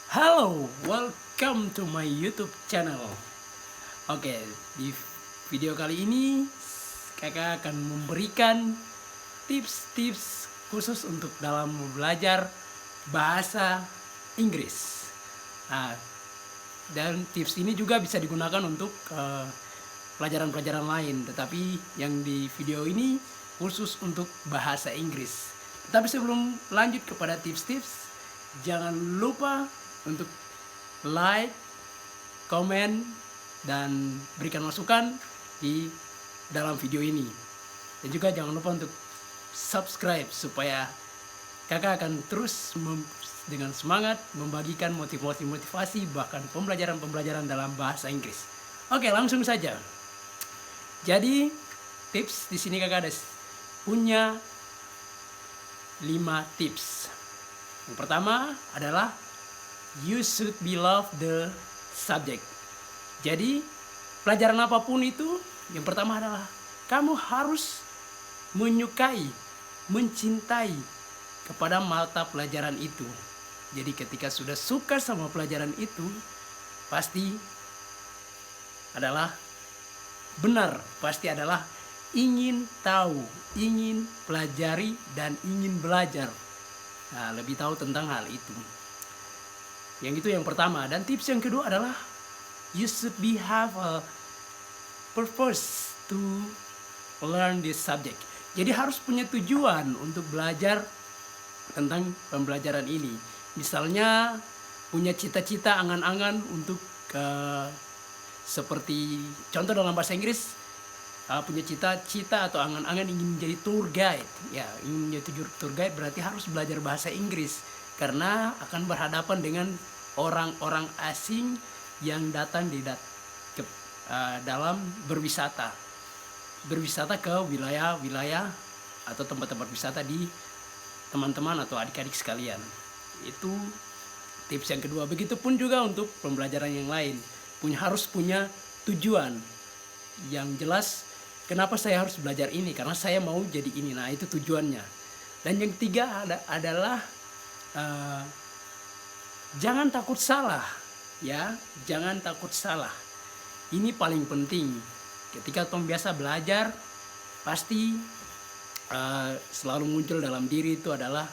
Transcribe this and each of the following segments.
Halo, welcome to my YouTube channel. Oke, di video kali ini kakak akan memberikan tips-tips khusus untuk dalam belajar bahasa Inggris. Nah, dan tips ini juga bisa digunakan untuk pelajaran-pelajaran lain, tetapi yang di video ini khusus untuk bahasa Inggris. Tapi sebelum lanjut kepada tips-tips, jangan lupa untuk like, komen, dan berikan masukan di dalam video ini. Dan juga jangan lupa untuk subscribe supaya kakak akan terus dengan semangat membagikan motivasi bahkan pembelajaran dalam bahasa Inggris. Oke, langsung saja. Jadi tips di sini kakak ada punya 5 tips. Yang pertama adalah you should be love the subject. Jadi pelajaran apapun itu, yang pertama adalah kamu harus menyukai, mencintai kepada mata pelajaran itu. Jadi ketika sudah suka sama pelajaran itu, pasti adalah benar, pasti adalah ingin tahu, ingin pelajari, dan ingin belajar. Nah, lebih tahu tentang hal itu. Yang itu yang pertama. Dan tips yang kedua adalah you should have a purpose to learn this subject. Jadi harus punya tujuan untuk belajar tentang pembelajaran ini. Misalnya punya cita-cita, angan-angan untuk seperti contoh dalam bahasa Inggris, punya cita-cita atau angan-angan ingin menjadi tour guide. Ya, ingin menjadi tour guide berarti harus belajar bahasa Inggris karena akan berhadapan dengan orang-orang asing yang datang dalam berwisata ke wilayah-wilayah atau tempat-tempat wisata di teman-teman atau adik-adik sekalian. Itu tips yang kedua. Begitupun juga untuk pembelajaran yang lain, harus punya tujuan yang jelas. Kenapa saya harus belajar ini? Karena saya mau jadi ini. Nah, itu tujuannya. Dan yang ketiga adalah jangan takut salah, ya. Jangan takut salah. Ini paling penting. Ketika tom biasa belajar, pasti selalu muncul dalam diri itu adalah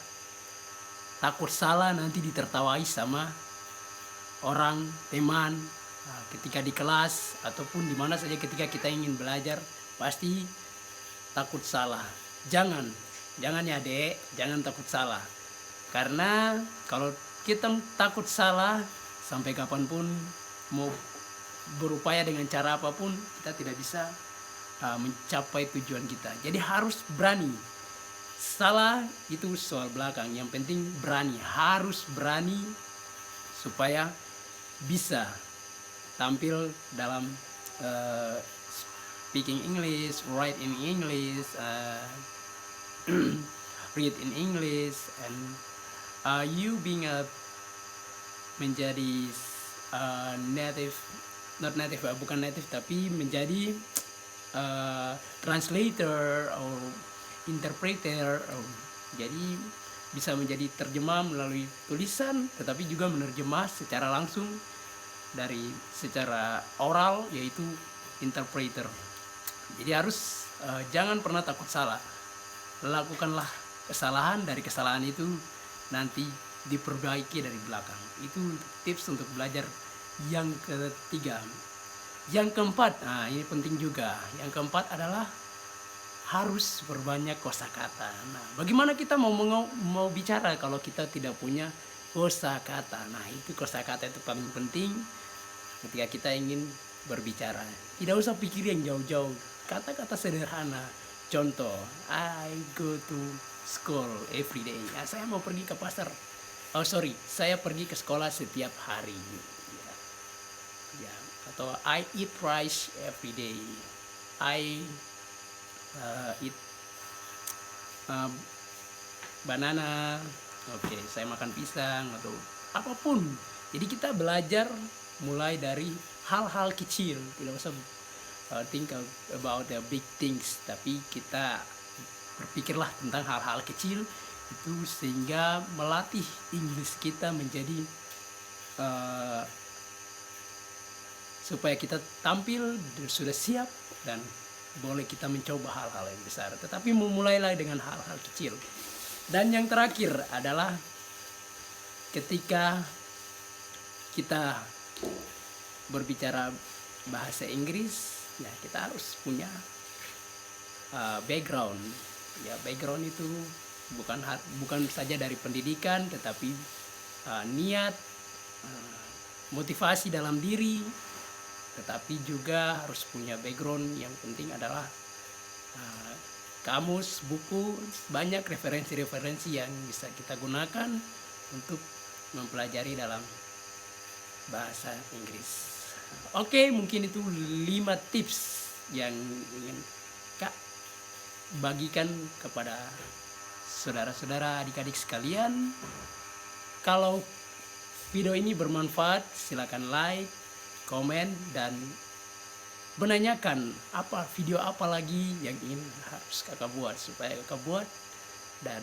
takut salah nanti ditertawai sama orang, teman. Nah, ketika di kelas ataupun di mana saja ketika kita ingin belajar, pasti takut salah. Jangan ya dek, jangan takut salah. Karena kalau kita takut salah, sampai kapanpun mau berupaya dengan cara apapun, kita tidak bisa mencapai tujuan kita. Jadi harus berani. Salah itu soal belakang, yang penting berani. Harus berani supaya bisa tampil dalam speaking English, write in English, read in English, and you being a menjadi bukan native tapi menjadi translator atau interpreter. Jadi bisa menjadi terjemah melalui tulisan, tetapi juga menerjemah secara langsung secara oral, yaitu interpreter. Jadi harus jangan pernah takut salah. Lakukanlah kesalahan, dari kesalahan itu nanti diperbaiki dari belakang. Itu tips untuk belajar yang ketiga. Yang keempat, nah ini penting juga. Yang keempat adalah harus berbanyak kosakata. Nah, bagaimana kita mau bicara kalau kita tidak punya kosakata? Nah, itu kosakata itu paling penting ketika kita ingin berbicara. Tidak usah pikir yang jauh-jauh. Kata-kata sederhana. Contoh, I go to school every day. Nah, saya mau pergi ke pasar. Saya pergi ke sekolah setiap hari. Ya. Atau I eat rice every day. I eat banana. Oke, saya makan pisang atau apapun. Jadi kita belajar mulai dari hal-hal kecil. Tidak usah think about the big things, tapi kita berpikirlah tentang hal-hal kecil itu sehingga melatih Inggris kita menjadi eh, supaya kita tampil sudah siap dan boleh kita mencoba hal-hal yang besar. Tetapi memulailah dengan hal-hal kecil. Dan yang terakhir adalah ketika kita berbicara bahasa Inggris, ya kita harus punya background. Ya, background itu bukan saja dari pendidikan, tetapi niat, motivasi dalam diri, tetapi juga harus punya background. Yang penting adalah kamus, buku, banyak referensi-referensi yang bisa kita gunakan untuk mempelajari dalam bahasa Inggris. Oke, mungkin itu 5 tips yang ingin Kak bagikan kepada saudara-saudara, adik-adik sekalian. Kalau video ini bermanfaat, silakan like, komen, dan menanyakan video apa lagi yang ingin harus Kakak buat, supaya Kakak buat dan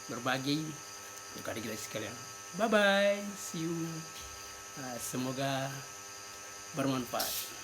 berbagi untuk adik-adik sekalian. Bye bye, see you. Semoga bermanfaat.